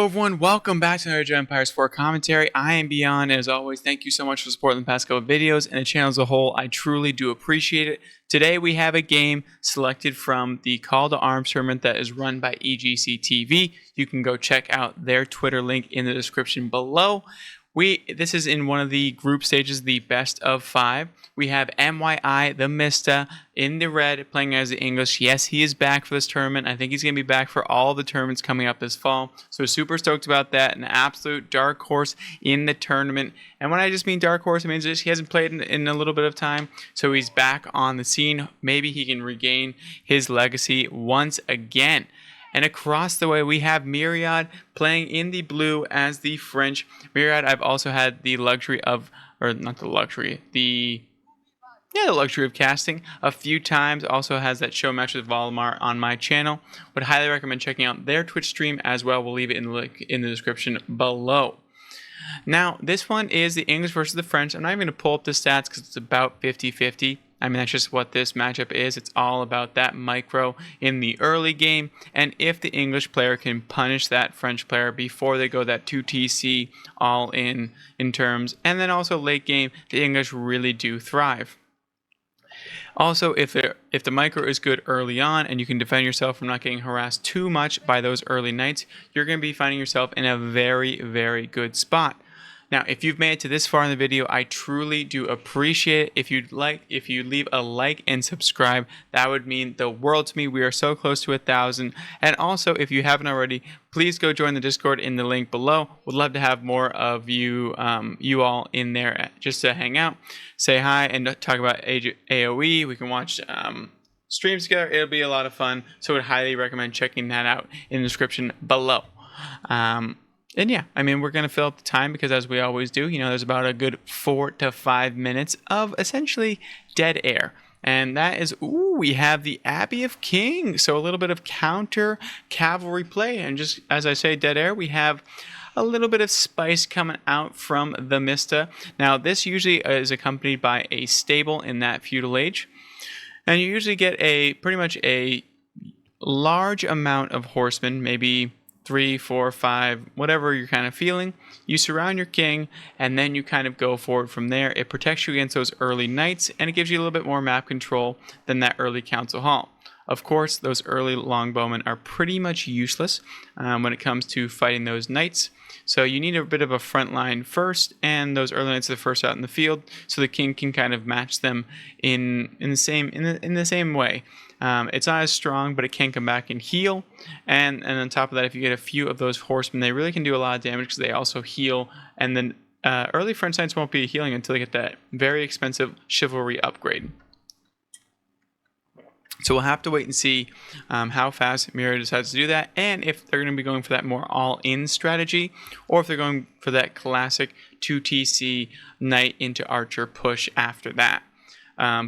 everyone, welcome back to another Age of Empires 4 commentary. I am Beyond, and as always, thank you so much for supporting the past couple of videos and the channel as a whole. I truly do appreciate it. Today we have a game selected from the Call to Arms tournament that is run by EGC TV. You can go check out their Twitter link in the description below. This is in one of the group stages, the best of 5. We have MYI, the Mista, in the red, playing as the English. Yes, he is back for this tournament. I think he's going to be back for all the tournaments coming up this fall. So super stoked about that. An absolute dark horse in the tournament. And when I just mean dark horse, it means he hasn't played in a little bit of time. So he's back on the scene. Maybe he can regain his legacy once again. And across the way, we have Myriad playing in the blue as the French. Myriad, I've also had the luxury of, or not the luxury, the luxury of casting a few times. Also has that show match with Valimar on my channel. Would highly recommend checking out their Twitch stream as well. We'll leave it in the link in the description below. Now, this one is the English versus the French. I'm not even going to pull up the stats because it's about 50-50. I mean, that's just what this matchup is. It's all about that micro in the early game. And if the English player can punish that French player before they go that 2TC all in terms. And then also late game, the English really do thrive. Also, if the micro is good early on and you can defend yourself from not getting harassed too much by those early knights, you're going to be finding yourself in a very, very good spot. Now, if you've made it to this far in the video, I truly do appreciate it. If you leave a like and subscribe, that would mean the world to me. We are so close to 1,000. And also, if you haven't already, please go join the Discord in the link below. Would love to have more of you, you all in there just to hang out, say hi, and talk about AOE. We can watch streams together. It'll be a lot of fun. So I would highly recommend checking that out in the description below. And yeah, I mean, we're going to fill up the time because as we always do, you know, there's about a good 4 to 5 minutes of essentially dead air. And that is, we have the Abbey of King. So a little bit of counter cavalry play. And just as I say, dead air, we have a little bit of spice coming out from the Mista. Now, this usually is accompanied by a stable in that feudal age. And you usually get pretty much a large amount of horsemen, maybe 3, 4, 5, whatever you're kind of feeling. You surround your king, and then you kind of go forward from there. It protects you against those early knights, and it gives you a little bit more map control than that early council hall. Of course, those early longbowmen are pretty much useless when it comes to fighting those knights. So you need a bit of a front line first, and those early knights are the first out in the field, so the king can kind of match them in the same way. It's not as strong, but it can come back and heal. And on top of that, if you get a few of those horsemen, they really can do a lot of damage because they also heal. And then early French knights won't be healing until they get that very expensive chivalry upgrade. So we'll have to wait and see how fast Myriad decides to do that, and if they're going to be going for that more all-in strategy, or if they're going for that classic 2TC knight into archer push after that.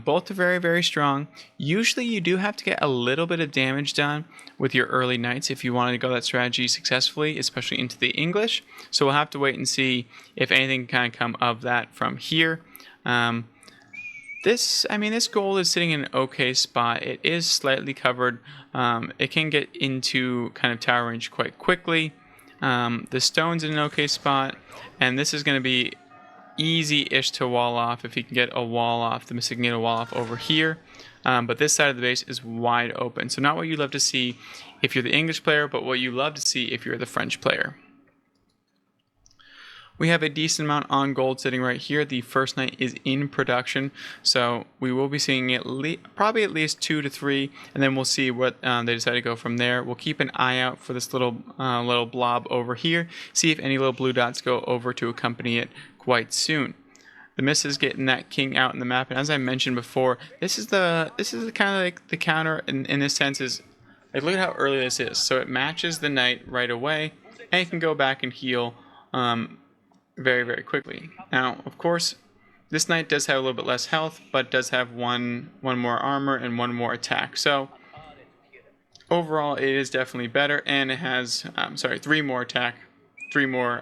Both are very, very strong. Usually you do have to get a little bit of damage done with your early knights if you wanted to go that strategy successfully, especially into the English. So we'll have to wait and see if anything can kind of come of that from here. This gold is sitting in an okay spot. It is slightly covered. It can get into kind of tower range quite quickly. The stone's in an okay spot, and this is going to be easy-ish to wall off if he can get a wall off. The Mystic can get a wall off over here, but this side of the base is wide open. So not what you love to see if you're the English player, but what you love to see if you're the French player. We have a decent amount on gold sitting right here. The first knight is in production, so we will be seeing it probably at least 2 to 3, and then we'll see what they decide to go from there. We'll keep an eye out for this little blob over here, see if any little blue dots go over to accompany it quite soon. The Mist is getting that king out in the map, and as I mentioned before, this is the kind of like the counter in this sense is like, look at how early this is. So it matches the knight right away, and it can go back and heal very, very quickly. Now, of course, this knight does have a little bit less health, but does have one more armor and 1 more attack. So overall, it is definitely better, and it has 3 more attack, 3 more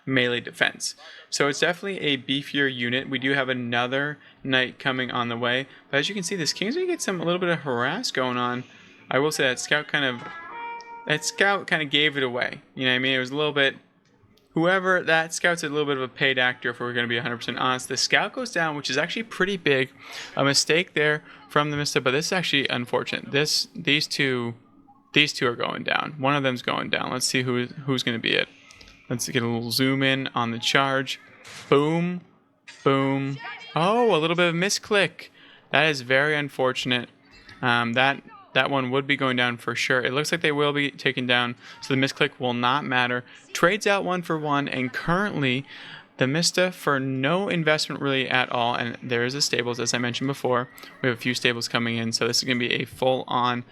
melee defense. So it's definitely a beefier unit. We do have another knight coming on the way, but as you can see, this king's gonna get a little bit of harass going on. I will say that scout kind of that scout kind of gave it away. You know what I mean? It was a little bit. Whoever that scout's a little bit of a paid actor, if we're going to be 100% honest. The scout goes down, which is actually pretty big. A mistake there from the Mista, but this is actually unfortunate. These two are going down. One of them's going down. Let's see who's going to be it. Let's get a little zoom in on the charge. Boom, boom. Oh, a little bit of misclick. That is very unfortunate. That one would be going down for sure. It looks like they will be taken down, so the misclick will not matter. Trades out 1 for 1, and currently the Mista for no investment really at all. And there is the stables, as I mentioned before. We have a few stables coming in, so this is going to be a full-on,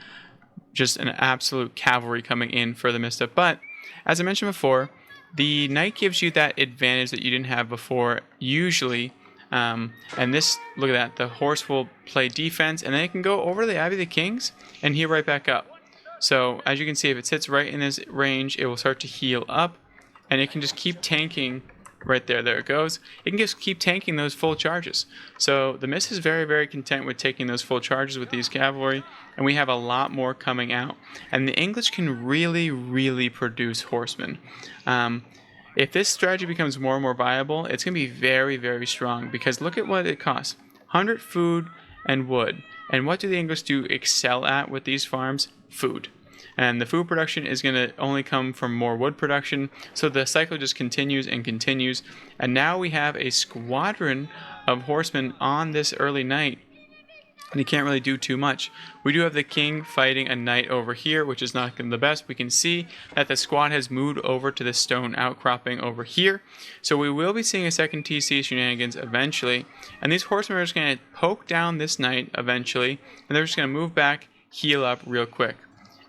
just an absolute cavalry coming in for the Mista. But as I mentioned before, the knight gives you that advantage that you didn't have before usually. And this, look at that, the horse will play defense, and then it can go over to the Abbey of the Kings and heal right back up. So as you can see, if it sits right in this range, it will start to heal up, and it can just keep tanking right there. There it goes. It can just keep tanking those full charges. So the Mist is very, very content with taking those full charges with these cavalry, and we have a lot more coming out. And the English can really, really produce horsemen. If this strategy becomes more and more viable, it's going to be very, very strong, because look at what it costs. 100 food and wood. And what do the English do excel at with these farms? Food. And the food production is going to only come from more wood production. So the cycle just continues and continues. And now we have a squadron of horsemen on this early night. And you can't really do too much. We do have the king fighting a knight over here, which is not the best. We can see that the squad has moved over to the stone outcropping over here. So we will be seeing a second TC shenanigans eventually. And these horsemen are just going to poke down this knight eventually. And they're just going to move back, heal up real quick.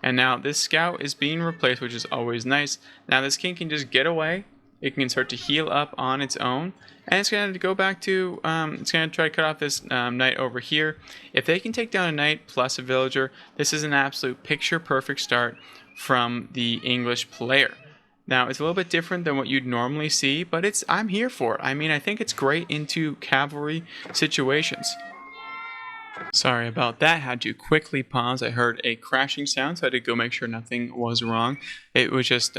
And now this scout is being replaced, which is always nice. Now this king can just get away. It can start to heal up on its own. And it's going to go back to, it's going to try to cut off this knight over here. If they can take down a knight plus a villager, this is an absolute picture-perfect start from the English player. Now, it's a little bit different than what you'd normally see, but I'm here for it. I mean, I think it's great into cavalry situations. Sorry about that. Had to quickly pause. I heard a crashing sound, so I had to go make sure nothing was wrong. It was just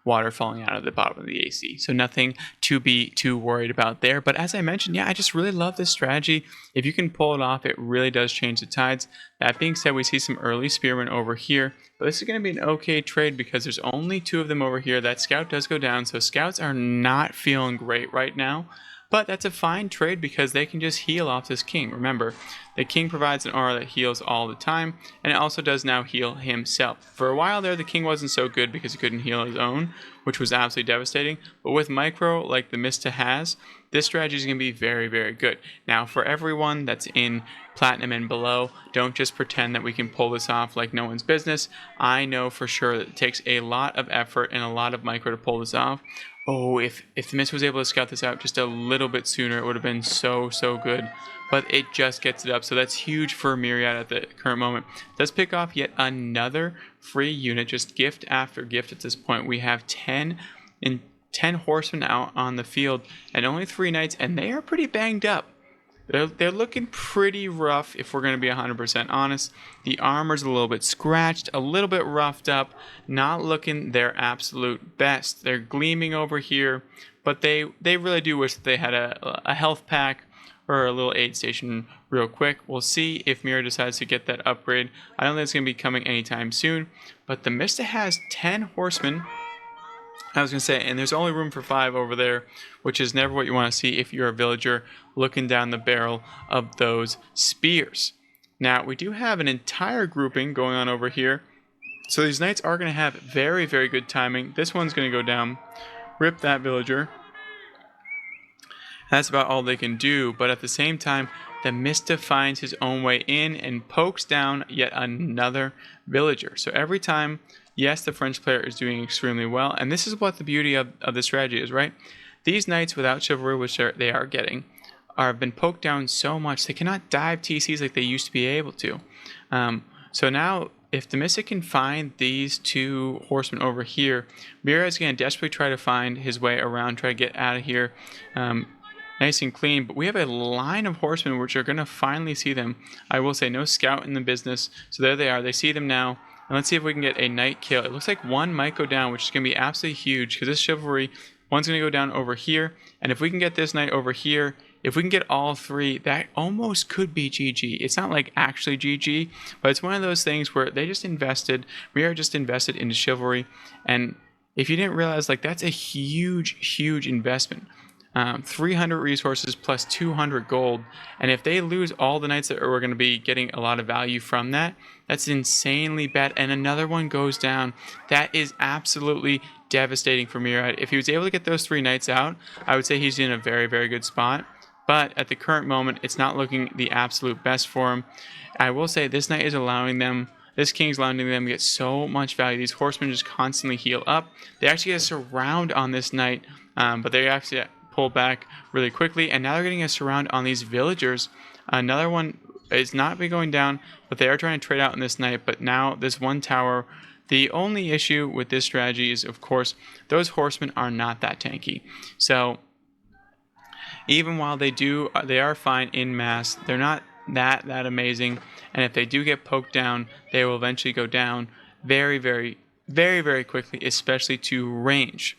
water falling out of the bottom of the AC, so nothing to be too worried about there. But as I mentioned, yeah, I just really love this strategy. If you can pull it off, it really does change the tides. That being said, we see some early spearmen over here, but this is going to be an okay trade because there's only 2 of them over here. That scout does go down, so scouts are not feeling great right now. But that's a fine trade because they can just heal off this king. Remember, the king provides an aura that heals all the time, and it also does now heal himself. For a while there, the king wasn't so good because he couldn't heal his own, which was absolutely devastating. But with micro, like the Mista has, this strategy is going to be very, very good. Now, for everyone that's in platinum and below, don't just pretend that we can pull this off like no one's business. I know for sure that it takes a lot of effort and a lot of micro to pull this off. Oh, if the Mist was able to scout this out just a little bit sooner, it would have been so, so good. But it just gets it up, so that's huge for Myriad at the current moment. It does pick off yet another free unit, just gift after gift at this point. We have 10 horsemen out on the field and only 3 knights, and they are pretty banged up. They're looking pretty rough if we're going to be 100% honest. The armor's a little bit scratched, a little bit roughed up, not looking their absolute best. They're gleaming over here, but they really do wish that they had a health pack or a little aid station real quick. We'll see if Mira decides to get that upgrade. I don't think it's going to be coming anytime soon, but the Mista has 10 horsemen. I was going to say, and there's only room for 5 over there, which is never what you want to see if you're a villager looking down the barrel of those spears. Now, we do have an entire grouping going on over here. So these knights are going to have very, very good timing. This one's going to go down. Rip that villager. That's about all they can do, but at the same time, the Mista finds his own way in and pokes down yet another villager. So every time, yes, the French player is doing extremely well, and this is what the beauty of the strategy is, right? These knights without chivalry, which they are getting, have been poked down so much they cannot dive TCs like they used to be able to. So now, if the Mista can find these 2 horsemen over here, Mira is going to desperately try to find his way around, try to get out of here nice and clean. But we have a line of horsemen which are going to finally see them. I will say no scout in the business. So there they are. They see them now. And let's see if we can get a knight kill. It looks like one might go down, which is going to be absolutely huge because this chivalry, one's going to go down over here. And if we can get this knight over here, if we can get all three, that almost could be GG. It's not like actually GG, but it's one of those things where they just invested, Mira just invested into chivalry. And if you didn't realize, like, that's a huge investment. 300 resources plus 200 gold. And if they lose all the knights that we're going to be getting a lot of value from that, that's insanely bad. And another one goes down. That is absolutely devastating for Murad. If he was able to get those 3 knights out, I would say he's in a very good spot. But at the current moment, it's not looking the absolute best for him. I will say this knight is allowing them, this king's allowing them to get so much value. These horsemen just constantly heal up. They actually get a surround on this knight, but they actually pull back really quickly. And now they're getting a surround on these villagers. Another one is not be going down, but they are trying to trade out on this knight. But now this one tower, the only issue with this strategy is, of course, those horsemen are not that tanky. So even while they are fine in mass, they're not that amazing. And if they do get poked down, they will eventually go down very quickly, especially to range.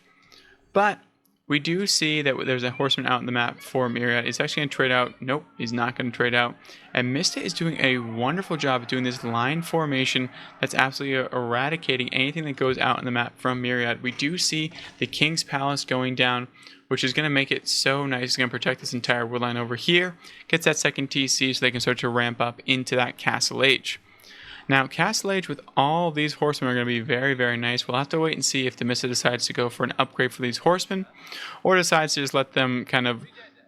But we do see that there's a horseman out in the map for Myriad. He's actually going to trade out. Nope, he's not going to trade out. And Mista is doing a wonderful job of doing this line formation that's absolutely eradicating anything that goes out in the map from Myriad. We do see the King's Palace going down, which is going to make it so nice. It's going to protect this entire wood line over here. Gets that second TC so they can start to ramp up into that Castle Age. Now, Castle Age with all these horsemen are going to be very nice. We'll have to wait and see if the Mista decides to go for an upgrade for these horsemen, or decides to just let them kind of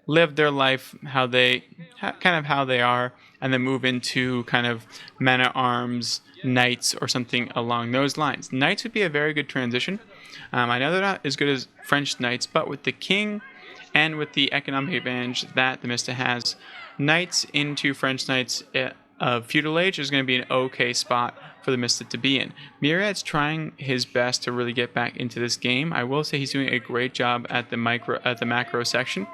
live their life how they are, and then move into kind of men-at-arms, knights, or something along those lines. Knights would be a very good transition. I know they're not as good as French knights, but with the king and with the economic advantage that the Mista has, knights into French knights feudal age is going to be an okay spot for the Mista to be in. Myriad's trying his best to really get back into this game. I will say he's doing a great job at the macro section,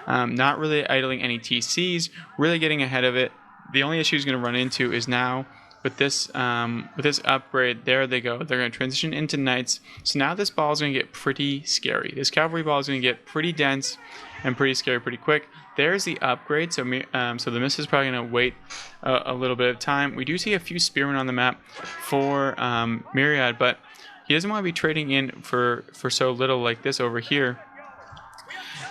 not really idling any TCs, really getting ahead of it. The only issue he's going to run into is now with this upgrade. There they go. They're going to transition into knights. So now this ball is going to get pretty scary. This cavalry ball is going to get pretty dense and pretty scary pretty quick. There's the upgrade, so the Mista is probably going to wait a little bit of time. We do see a few spearmen on the map for Myriad, but he doesn't want to be trading in for so little like this over here.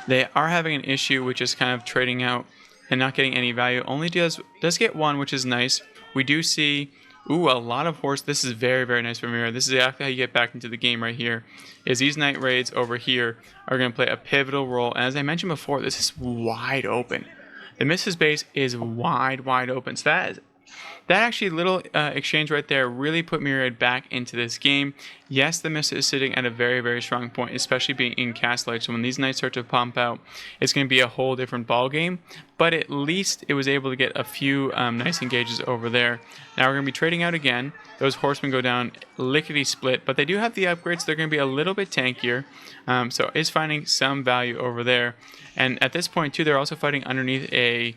They are having an issue with just kind of trading out and not getting any value. Only does get one, which is nice. We do see, a lot of horse. This is very nice for Myriad. This is exactly how you get back into the game right here. Is these knight raids over here are going to play a pivotal role. And as I mentioned before, this is wide open. The Mista's base is wide open. So that actually little exchange right there really put Myriad back into this game. Yes, the Mista is sitting at a very strong point, especially being in Castle Age. So when these knights start to pump out, it's going to be a whole different ball game. But at least it was able to get a few nice engages over there. Now we're going to be trading out again. Those horsemen go down lickety split, but they do have the upgrades. They're going to be a little bit tankier. So it's finding some value over there. And at this point too, they're also fighting underneath a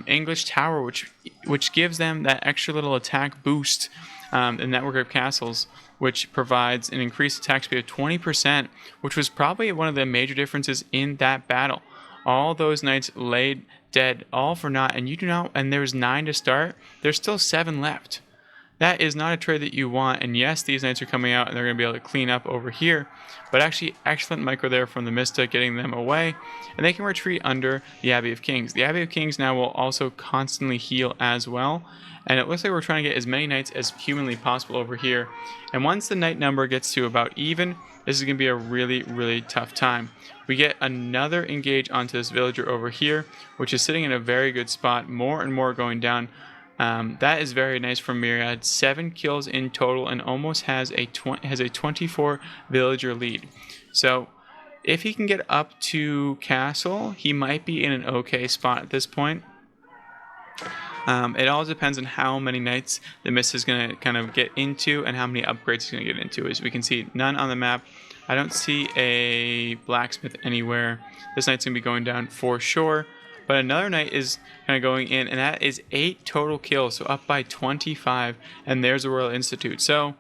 English tower, which gives them that extra little attack boost, the network of castles, which provides an increased attack speed of 20%, which was probably one of the major differences in that battle. All those knights laid dead, all for naught, and there's 9 to start. There's still 7 left. That is not a trade that you want, and yes, these knights are coming out and they're going to be able to clean up over here, but actually excellent micro there from the Mista, getting them away, and they can retreat under the Abbey of Kings. The Abbey of Kings now will also constantly heal as well, and it looks like we're trying to get as many knights as humanly possible over here, and once the knight number gets to about even, this is going to be a really tough time. We get another engage onto this villager over here, which is sitting in a very good spot, more and more going down. That is very nice from Myriad. 7 kills in total, and almost has a 24 villager lead. So if he can get up to castle, he might be in an okay spot at this point. It all depends on how many knights the Mista is going to kind of get into and how many upgrades he's going to get into. As we can see, none on the map. I don't see a blacksmith anywhere. This knight's going to be going down for sure. But another knight is kind of going in, and that is 8 total kills, so up by 25. And there's the Royal Institute. So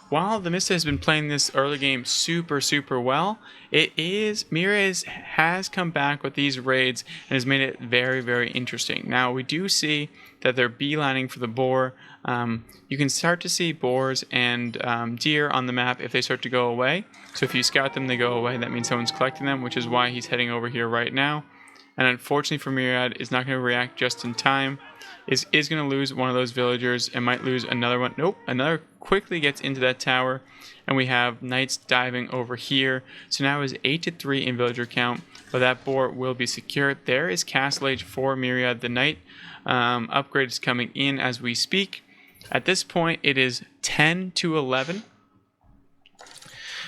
while the Mista has been playing this early game super well, Myriad has come back with these raids and has made it very interesting. Now we do see that they're beelining for the boar. You can start to see boars and deer on the map if they start to go away. So if you scout them, they go away. That means someone's collecting them, which is why he's heading over here right now. And unfortunately for Myriad, is not going to react just in time. Is going to lose one of those villagers and might lose another one. Nope, another quickly gets into that tower, and we have knights diving over here. So now is 8-3 in villager count, but that boar will be secured. There is Castle Age for Myriad. The knight upgrade is coming in as we speak. At this point, it is 10-11.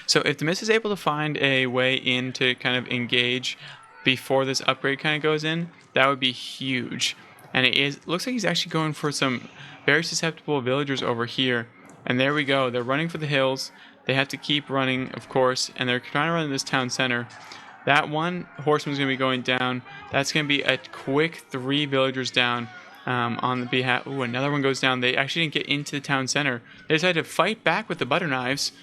So if the Mist is able to find a way in to kind of engage before this upgrade kind of goes in, that would be huge. And looks like he's actually going for some very susceptible villagers over here. And there we go. They're running for the hills. They have to keep running, of course, and they're trying to run in this town center. That one horseman's going to be going down. That's going to be a quick 3 villagers down on the behalf. Ooh, another one goes down. They actually didn't get into the town center. They decided to fight back with the butter knives.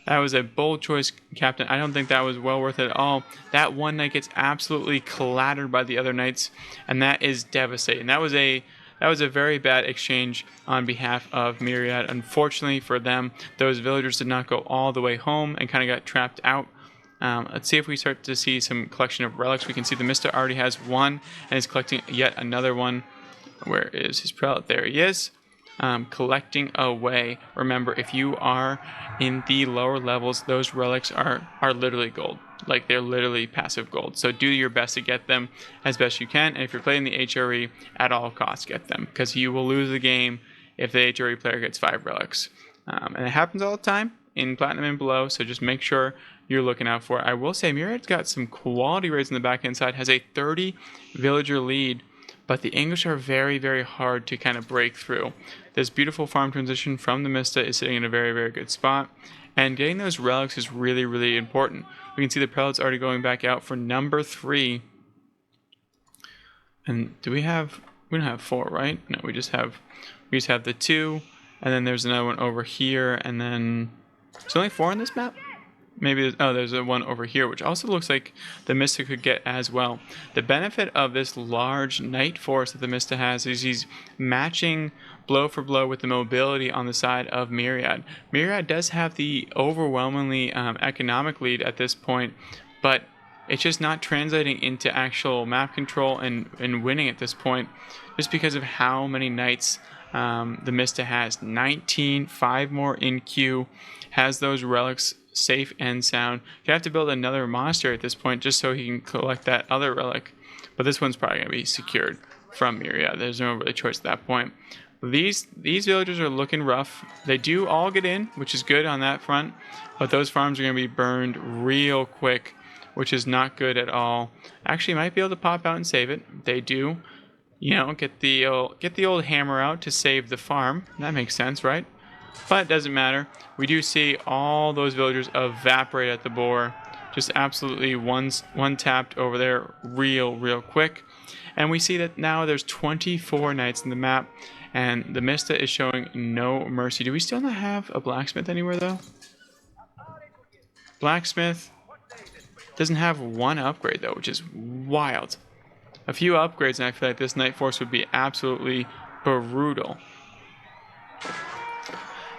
That was a bold choice, Captain. I don't think that was well worth it at all. That one knight gets absolutely clattered by the other knights, and that is devastating. That was a very bad exchange on behalf of Myriad. Unfortunately for them, those villagers did not go all the way home and kind of got trapped out. Let's see if we start to see some collection of relics. We can see the Mista already has one and is collecting yet another one. Where is his prelate? There he is. Collecting away. Remember, if you are in the lower levels, those relics are literally gold. Like, they're literally passive gold. So do your best to get them as best you can. And if you're playing the HRE, at all costs get them, because you will lose the game if the HRE player gets 5 relics. And it happens all the time in Platinum and below, so just make sure you're looking out for it. I will say Myriad's got some quality raids on the back end side, has a 30 villager lead, but the English are very hard to kind of break through. This beautiful farm transition from the Mista is sitting in a very good spot, and getting those relics is really important. We can see the prelate's already going back out for number 3. And we don't have 4, right? No, we just have the 2, and then there's another one over here, and then there's only 4 on this map? Maybe there's a one over here, which also looks like the Mista could get as well. The benefit of this large knight force that the Mista has is he's matching blow for blow with the mobility on the side of Myriad. Myriad does have the overwhelmingly economic lead at this point, but it's just not translating into actual map control and winning at this point, just because of how many knights the Mista has. 19, 5 more in queue, has those relics safe and sound. You have to build another monastery at this point just so he can collect that other relic, but this one's probably going to be secured from Myriad. There's no really choice at that point. These villagers are looking rough. They do all get in, which is good on that front, but those farms are going to be burned real quick, which is not good at all. Actually, might be able to pop out and save it. They do, get the old hammer out to save the farm. That makes sense, right? But it doesn't matter. We do see all those villagers evaporate at the boar. Just absolutely one tapped over there real quick. And we see that now there's 24 knights in the map, and the Mista is showing no mercy. Do we still not have a blacksmith anywhere, though? Blacksmith doesn't have one upgrade, though, which is wild. A few upgrades, and I feel like this Knight Force would be absolutely brutal.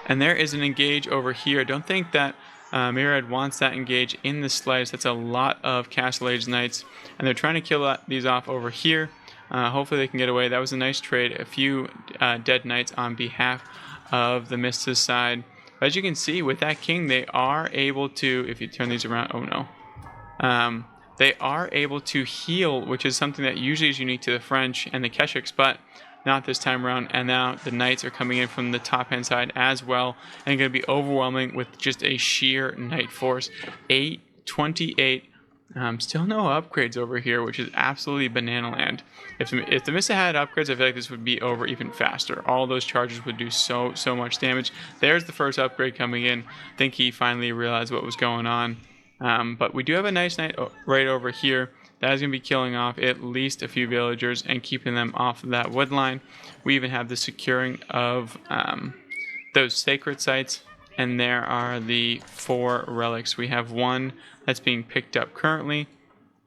And there is an engage over here. I don't think that Myriad wants that engage in the slice. That's a lot of Castle Age Knights, and they're trying to kill these off over here. Hopefully they can get away. That was a nice trade. A few dead knights on behalf of the Mista's side. But as you can see, with that king, they are able to, if you turn these around, oh no. They are able to heal, which is something that usually is unique to the French and the Keshiks, but not this time around. And now the knights are coming in from the top hand side as well, and going to be overwhelming with just a sheer knight force. 828. Still no upgrades over here, which is absolutely banana land. If the Mista had upgrades, I feel like this would be over even faster. All those charges would do so much damage. There's the first upgrade coming in. I think he finally realized what was going on. But we do have a nice knight right over here. That is going to be killing off at least a few villagers and keeping them off of that wood line. We even have the securing of those sacred sites, and there are the 4 relics. We have one that's being picked up currently.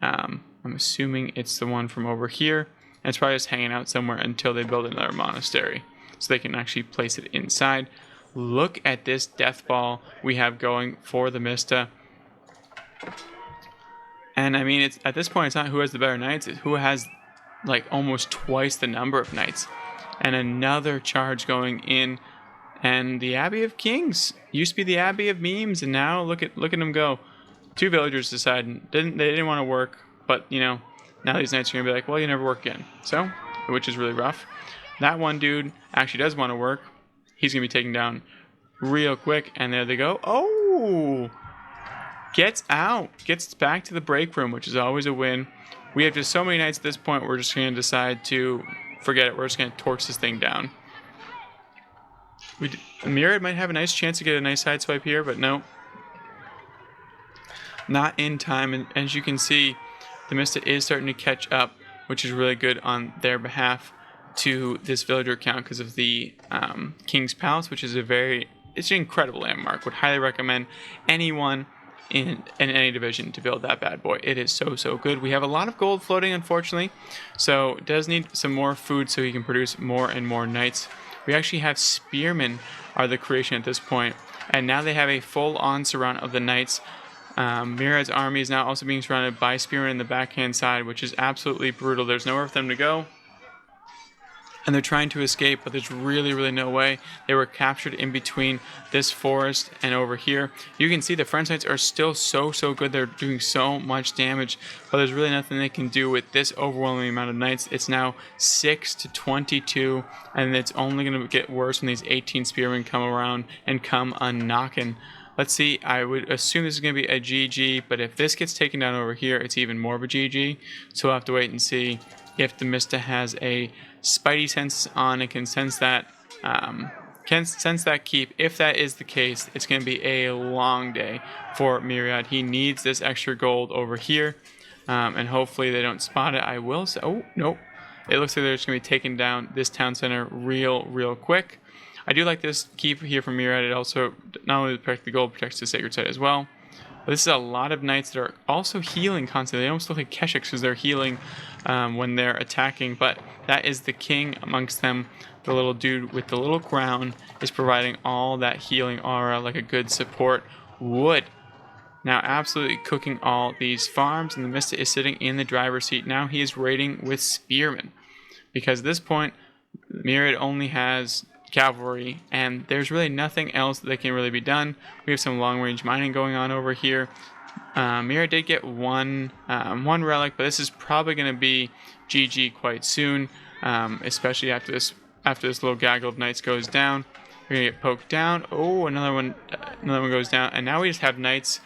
I'm assuming it's the one from over here, and it's probably just hanging out somewhere until they build another monastery, so they can actually place it inside. Look at this death ball we have going for the Mista. And I mean, it's at this point, it's not who has the better knights, it's who has like almost twice the number of knights. And another charge going in. And the Abbey of Kings used to be the Abbey of Memes, and now look at them go. 2 villagers decided they didn't want to work, but you know, now these knights are gonna be like, well, you never work again. So, which is really rough. That one dude actually does want to work. He's gonna be taken down real quick, and there they go. Oh, gets out, gets back to the break room, which is always a win. We have just so many knights at this point. We're just gonna decide to forget it. We're just gonna torch this thing down. Myriad might have a nice chance to get a nice side swipe here, but no. Not in time, and as you can see, the Mista is starting to catch up, which is really good on their behalf to this villager count because of the King's Palace, which is it's an incredible landmark. Would highly recommend anyone in any division to build that bad boy. It is so good. We have a lot of gold floating, unfortunately, so it does need some more food so he can produce more and more knights. We actually have spearmen are the creation at this point, and now they have a full-on surround of the knights. Myriad's army is now also being surrounded by spearmen in the backhand side, which is absolutely brutal. There's nowhere for them to go, and they're trying to escape, but there's really no way. They were captured in between this forest and over here. You can see the French knights are still so good. They're doing so much damage, but there's really nothing they can do with this overwhelming amount of knights. It's now 6-22, and it's only going to get worse when these 18 spearmen come around and come un-knocking. Let's see, I would assume this is going to be a GG, but if this gets taken down over here, it's even more of a GG. So we'll have to wait and see if the Mista has a spidey sense on and can sense that keep. If that is the case, it's going to be a long day for Myriad. He needs this extra gold over here, and hopefully they don't spot it. I will say, oh, nope. It looks like they're just going to be taking down this town center real quick. I do like this keep here from Myriad. It also not only protects the gold, protects the sacred site as well. But this is a lot of knights that are also healing constantly. They almost look like Keshiks because they're healing when they're attacking. But that is the king amongst them. The little dude with the little crown is providing all that healing aura like a good support would. Now absolutely cooking all these farms, and the Mista is sitting in the driver's seat. Now he is raiding with spearmen, because at this point Myriad only has cavalry, and there's really nothing else that can really be done. We have some long-range mining going on over here. Myriad did get one relic, but this is probably going to be GG quite soon, especially after this little gaggle of knights goes down. We're gonna get poked down. Oh, another one goes down, and now we just have knights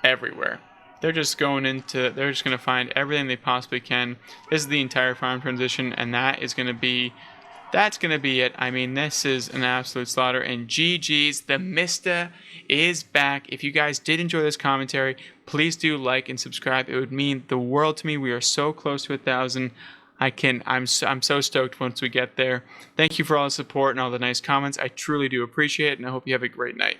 everywhere. They're just going to find everything they possibly can. This is the entire farm transition, and that's going to be it. I mean, this is an absolute slaughter, and GG's, the Mista is back. If you guys did enjoy this commentary, please do like and subscribe. It would mean the world to me. We are so close to 1,000. I'm so stoked once we get there. Thank you for all the support and all the nice comments. I truly do appreciate it, and I hope you have a great night.